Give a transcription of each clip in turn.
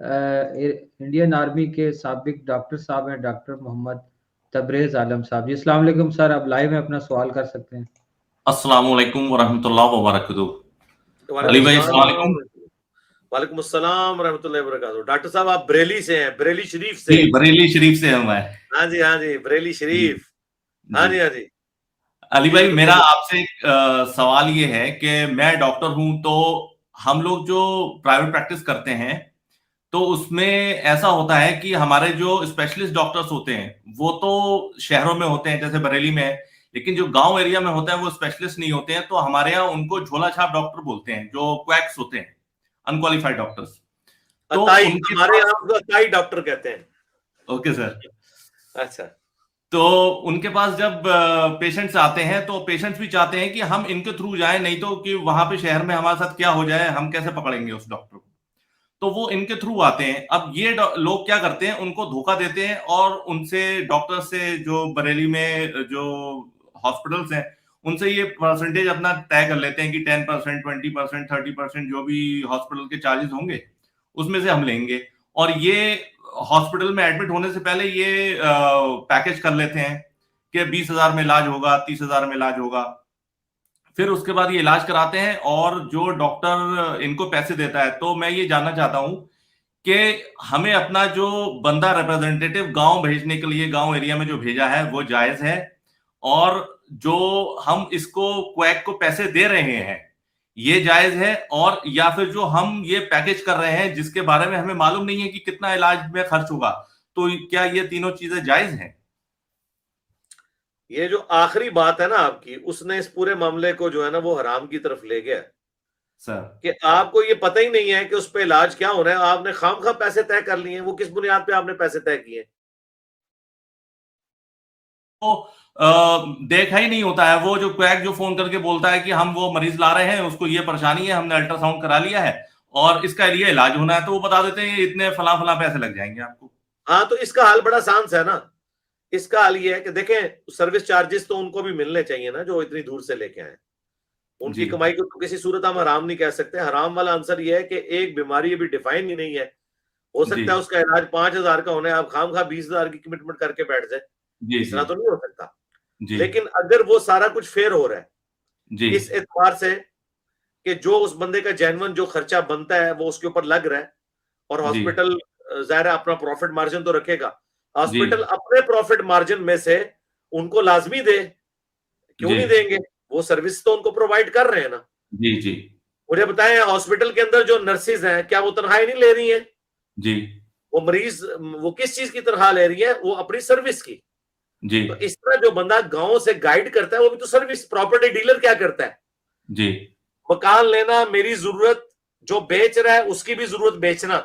Indian army के साबिक doctor साहब हैं, डॉक्टर मोहम्मद तबरेज आलम साहब जी। अस्सलाम वालेकुम सर, आप लाइव में अपना सवाल कर सकते हैं। अस्सलाम वालेकुम वरहमतुल्लाह वबरकातुहू। अली भाई अस्सलाम वालेकुम। वालेकुम अस्सलाम रहमतुल्लाहि वबरकातुहू। डॉक्टर साहब आप बरेली से हैं, बरेली शरीफ से? जी, बरेली शरीफ से हूं मैं। हाँ जी, बरेली शरीफ। हाँ जी। अली भाई मेरा आपसे एक सवाल ये है कि मैं डॉक्टर हूं, तो हम लोग जो प्राइवेट प्रैक्टिस करते हैं तो उसमें ऐसा होता है कि हमारे जो स्पेशलिस्ट डॉक्टर्स होते हैं वो तो शहरों में होते हैं, जैसे बरेली में है, लेकिन जो गांव एरिया में होता है वो स्पेशलिस्ट नहीं होते हैं। तो हमारे यहाँ उनको झोला छाप डॉक्टर बोलते हैं, जो क्वैक्स होते हैं, अनक्वालिफाइड डॉक्टर्स। तो हमारे यहाँ अताई डॉक्टर कहते हैं। Okay sir. अच्छा। तो उनके पास जब पेशेंट्स आते हैं तो पेशेंट्स भी चाहते हैं कि हम इनके थ्रू जाएं, नहीं तो कि वहां पे शहर में हमारे साथ क्या हो जाए, हम कैसे पकड़ेंगे उस डॉक्टर को। तो वो इनके थ्रू आते हैं। अब ये लोग क्या करते हैं, उनको धोखा देते हैं और उनसे डॉक्टर से, जो बरेली में जो हॉस्पिटल्स हैं, उनसे ये परसेंटेज अपना तय कर लेते हैं कि 10%, 20%, 30% जो भी हॉस्पिटल के चार्जेस होंगे उसमें से हम लेंगे। और ये हॉस्पिटल में एडमिट होने से पहले ये पैकेज कर लेते हैं कि 20,000 में इलाज होगा, 30,000 में इलाज होगा। फिर उसके बाद ये इलाज कराते हैं और जो डॉक्टर इनको पैसे देता है। तो मैं ये जानना चाहता हूं कि हमें अपना जो बंदा रिप्रेजेंटेटिव गांव भेजने के लिए, गांव एरिया में जो भेजा है वो जायज है, और जो हम इसको क्वैक को पैसे दे रहे हैं ये जायज है, और या फिर जो हम ये पैकेज कर रहे हैं जिसके बारे में हमें मालूम नहीं है कि कितना इलाज में खर्च होगा, तो क्या ये तीनों चीजें जायज हैं? ये जो आखिरी बात है ना आपकी, उसने इस पूरे मामले को जो है ना वो हराम की तरफ ले गया सर। कि आपको ये पता ही नहीं है कि उस पे इलाज क्या हो रहा है, आपने खामखा पैसे तय कर लिए हैं। वो किस बुनियाद पे आपने पैसे तय किए? देखा ही नहीं होता है। वो जो क्वैक जो फोन करके बोलता है कि हम वो मरीज ला रहे हैं, उसको ये परेशानी है, हमने अल्ट्रासाउंड करा लिया है और इसका ये इलाज होना है, तो वो बता देते हैं इतने फला फला पैसे लग जाएंगे आपको। हाँ, तो इसका हल बड़ा आसान सा है ना। इसका हल ये है कि देखें, सर्विस चार्जेस तो उनको भी मिलने चाहिए ना, जो इतनी दूर से लेके आए। उनकी कमाई को तो किसी सूरत हम हराम नहीं कह सकते। हराम वाला आंसर ये है कि एक बीमारी अभी डिफाइन ही नहीं है, हो सकता है उसका इलाज 5,000 का होना है, आप खामखा 20,000 की कमिटमेंट करके बैठ जाए, इस तरह तो नहीं हो सकता। लेकिन अगर वो सारा कुछ फेयर हो रहा है इस एतबार से कि जो उस बंदे का जेन्युइन जो खर्चा बनता है वो उसके ऊपर लग रहा है, और हॉस्पिटल ज़ाहिर अपना प्रॉफिट मार्जिन तो रखेगा, हॉस्पिटल अपने प्रॉफिट मार्जिन में से उनको लाजमी दे, क्यों नहीं देंगे? वो सर्विस तो उनको प्रोवाइड कर रहे हैं ना। जी। मुझे बताएं, हॉस्पिटल के अंदर जो नर्सेज हैं, क्या वो तनख्वाही नहीं ले रही हैं? जी। वो मरीज वो किस चीज की तनख्वाह ले रही है? वो अपनी सर्विस की। जी। तो इस तरह जो बंदा गांव से गाइड करता है वो भी तो सर्विस। प्रॉपर्टी डीलर क्या करता है? जी। मकान लेना, मेरी जरूरत, जो बेच रहा है उसकी भी जरूरत बेचना,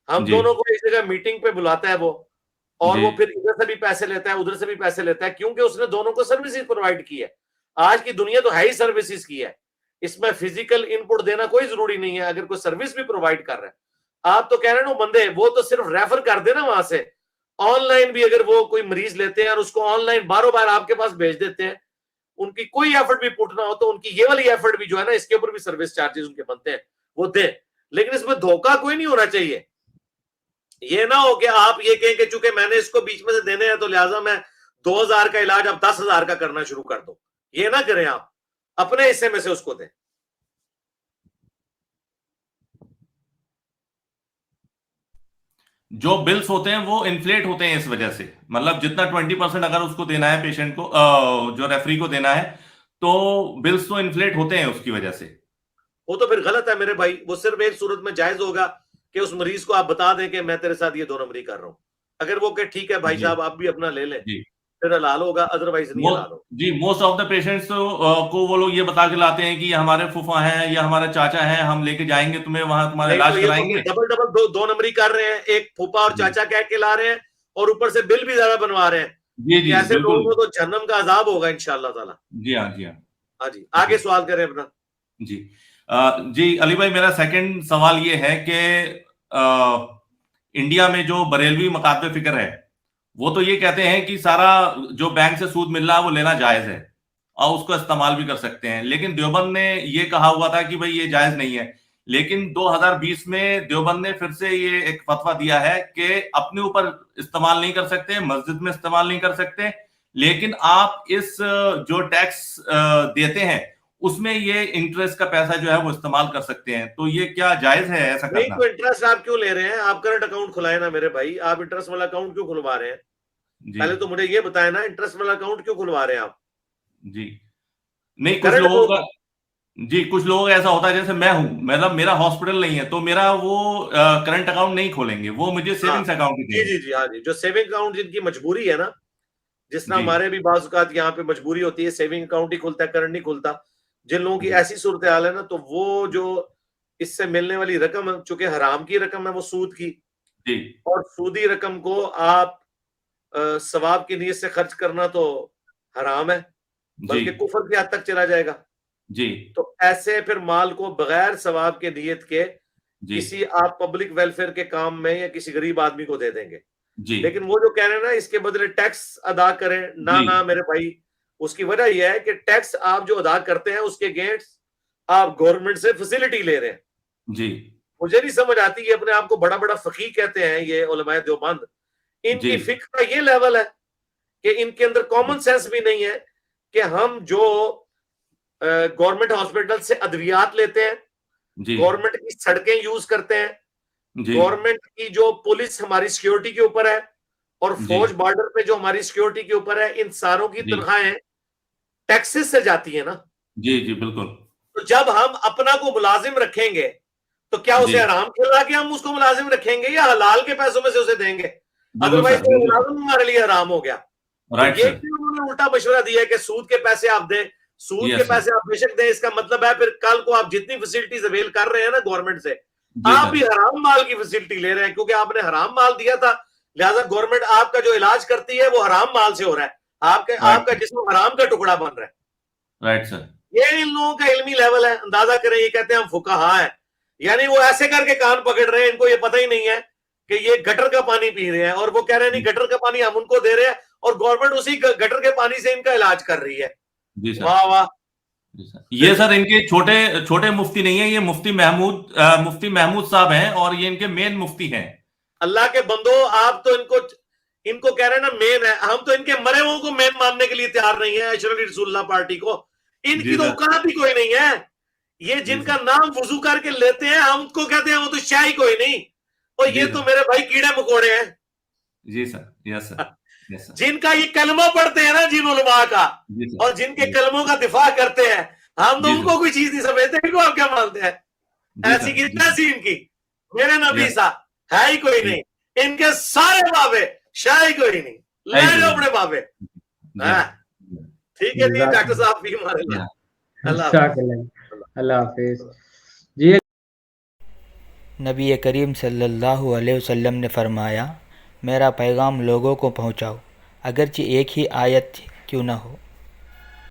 हम दोनों को एक जगह मीटिंग पे बुलाता है वो, और वो फिर इधर से भी पैसे लेता है, उधर से भी पैसे लेता है, क्योंकि उसने दोनों को सर्विसेज प्रोवाइड की है। आज की दुनिया तो है ही सर्विसेज की है, इसमें फिजिकल इनपुट देना कोई जरूरी नहीं है अगर कोई सर्विस भी प्रोवाइड कर रहा है। आप तो कह रहे हो बंदे वो तो सिर्फ रेफर कर देना वहां से, ऑनलाइन भी अगर वो कोई मरीज लेते हैं और उसको ऑनलाइन बारों बार आपके पास भेज देते हैं, उनकी कोई एफर्ट भी पुट ना हो, तो उनकी ये वाली एफर्ट भी जो है ना, इसके ऊपर भी सर्विस चार्जेस उनके बनते हैं, वो दे। लेकिन इसमें धोखा कोई नहीं होना चाहिए। ये ना हो कि आप ये कहें कि चूंकि मैंने इसको बीच में से देने हैं तो लिहाजा मैं 2,000 का इलाज अब 10,000 का करना शुरू कर दो। ये ना करें, आप अपने हिस्से में से उसको दें। जो बिल्स होते हैं वो इन्फ्लेट होते हैं इस वजह से, मतलब जितना 20% अगर उसको देना है पेशेंट को, जो रेफरी को देना है, तो बिल्स तो इन्फ्लेट होते हैं उसकी वजह से। वो तो फिर गलत है मेरे भाई। वो सिर्फ एक सूरत में जायज होगा कि उस मरीज को आप बता दें कि मैं तेरे साथ ये 2 नंबरी कर रहा हूं। अगर वो कहे ठीक है भाई साहब आप भी अपना ले लें, फिर हलाल होगा, अदरवाइज नहीं हलाल होगा। जी, मोस्ट ऑफ द पेशेंट्स को वो लोग ये बता के लाते हैं कि ये हमारे फूफा हैं या हमारे चाचा हैं, हम लेके जाएंगे तुम्हें वहां, तुम्हारा इलाज कराएंगे। डबल 2 नंबरी कर रहे हैं, एक फूफा और चाचा कह के ला रहे हैं और ऊपर से बिल भी ज्यादा बनवा रहे हैं। जी, ऐसे लोगों को तो जहन्नम का अजाब होगा इंशाअल्लाह ताला। जी हाँ। हाँ जी, आगे सवाल करें अपना। जी अली भाई, मेरा सेकंड सवाल ये है कि इंडिया में जो बरेलवी मकातबे फिक्र है वो तो ये कहते हैं कि सारा जो बैंक से सूद मिल रहा है वो लेना जायज है और उसको इस्तेमाल भी कर सकते हैं, लेकिन देवबंद ने ये कहा हुआ था कि भाई ये जायज नहीं है। लेकिन 2020 में देवबंद ने फिर से ये एक फतवा दिया है कि अपने ऊपर इस्तेमाल नहीं कर सकते, मस्जिद में इस्तेमाल नहीं कर सकते, लेकिन आप इस जो टैक्स देते हैं उसमें ये इंटरेस्ट का पैसा जो है वो इस्तेमाल कर सकते हैं। तो ये क्या जायज है ऐसा नहीं, करना? तो इंटरेस्ट आप क्यों ले रहे हैं? आप करंट अकाउंट खुलाए ना मेरे भाई, आप इंटरेस्ट वाला अकाउंट क्यों खुलवा रहे हैं? जी पहले तो मुझे ये बताया ना, इंटरेस्ट वाला अकाउंट क्यों खुलवा रहे हैं आप? जी नहीं, कुछ करंट लोगों का जी, कुछ लोग ऐसा होता है, जैसे मैं हूं, मतलब मेरा हॉस्पिटल नहीं है तो मेरा वो करंट अकाउंट नहीं खोलेंगे, वो मुझे हाँ, सेविंग्स अकाउंट ही जी देंगे। जी जी, हाँ जी, जो सेविंग अकाउंट जिनकी मजबूरी है ना, जिस तरह जी हमारे भी बाज़ औक़ात यहाँ पे मजबूरी होती है, सेविंग अकाउंट ही खुलता है, करंट नहीं खुलता। जिन लोगों की जी ऐसी सूरत हाल है ना, तो वो जो इससे मिलने वाली रकम, चूंकि हराम की रकम है, वो सूद की, जी और सूदी रकम को आप सवाब की नीयत से खर्च करना तो हराम है, जी बल्कि कुफर की हद तक चला जाएगा। जी तो ऐसे फिर माल को बगैर सवाब के नीयत के जी किसी आप पब्लिक वेलफेयर के काम में या किसी गरीब आदमी को दे देंगे। जी लेकिन वो जो कह रहे हैं ना, इसके बदले टैक्स अदा करें, ना जी ना मेरे भाई, उसकी वजह यह है कि टैक्स आप जो अदा करते हैं उसके अगेंस्ट आप गवर्नमेंट से फैसिलिटी ले रहे हैं। जी मुझे नहीं समझ आती, ये अपने आप को बड़ा बड़ा फकीह कहते हैं ये उलमाए देवबंद, जी इनकी फिक्र का ये लेवल है कि इनके अंदर कॉमन सेंस भी नहीं है कि हम जो गवर्नमेंट हॉस्पिटल से अद्वियात लेते हैं, जी गवर्नमेंट की सड़कें यूज करते हैं, जी गवर्नमेंट की जो पुलिस हमारी सिक्योरिटी के ऊपर है, और जी फौज बॉर्डर पे जो हमारी सिक्योरिटी के ऊपर है, इन सारों की जी तनख्वाहें टैक्सेस से जाती है ना। जी जी बिल्कुल। तो जब हम अपना को मुलाजिम रखेंगे तो क्या जी उसे हराम खिला के हम उसको मुलाजिम रखेंगे या हलाल के पैसों में से उसे देंगे? बिल्कुल अदरवाइज सर, तो बिल्कुल मुलाजिम हमारे लिए हराम हो गया। तो राइट ये सर। क्यों उन्होंने उल्टा मशवरा दिया है कि सूद के पैसे आप दें, सूद के यस सर। पैसे आप बेशक दें, इसका मतलब है फिर कल को आप जितनी फैसिलिटीज अवेल कर रहे हैं ना गवर्नमेंट से, जी आप सर। भी हराम माल की फैसिलिटी ले रहे हैं, क्योंकि आपने हराम माल दिया था, लिहाजा गवर्नमेंट आपका जो इलाज करती है वो हराम माल से हो रहा है, राइट आपका जिस्म हराम का टुकड़ा बन रहा है। Right sir. ये इन लोगों का इल्मी लेवल है, अंदाजा करें। ये कहते हैं हम फुकाहा है, यानी वो ऐसे करके कान पकड़ रहे हैं, इनको ये पता ही नहीं है कि ये गटर का पानी पी रहे हैं, और वो कह रहे हैं नहीं गटर का पानी हम उनको दे रहे हैं और गवर्नमेंट उसी गटर के पानी से इनका इलाज कर रही है। जी सर। वाह वाह। जी सर। ये सर इनके छोटे छोटे मुफ्ती नहीं है, ये मुफ्ती महमूद साहब हैं और ये इनके मेन मुफ्ती हैं। अल्लाह के बंदो, आप तो इनको कह रहे हैं ना मेन है, हम तो इनके मरे हुओं को मेन मानने के लिए तैयार नहीं है, अशरफ रसूलुल्लाह पार्टी को। इनकी जी तो सर। औकात ही कोई नहीं है। ये जिनका नाम वुजू करके लेते हैं, हम उनको कहते हैं वो तो शाही कोई नहीं, और जी ये सर। तो मेरे भाई कीड़े मकोड़े हैं। जी sir. Yes sir. Yes sir. जिनका ये कलमा पढ़ते हैं ना, जिन उलमा का, जी सर। और जिनके कलमों का दिफा करते हैं, हम तो जी उनको सर। कोई चीज नहीं समझते, इनको आप क्या मानते हैं? जी ऐसी सर। की जी तैसी इनकी, मेरे नबी यस सा है ही कोई जी नहीं, इनके सारे बाबे शाही कोई नहीं, ले है लो जी। अपने बाबे। जी हाँ, ठीक है जी, डॉक्टर जज़ाकल्लाह। साहब भी हमारे लिए। हाँ। अल्लाह जज़ाकल्लाह। अल्लाह हाफिज जी। नबी करीम सल्लल्लाहु अलैहि वसल्लम ने फरमाया, मेरा पैगाम लोगों को पहुँचाओ, अगरचे एक ही आयत क्यों न हो।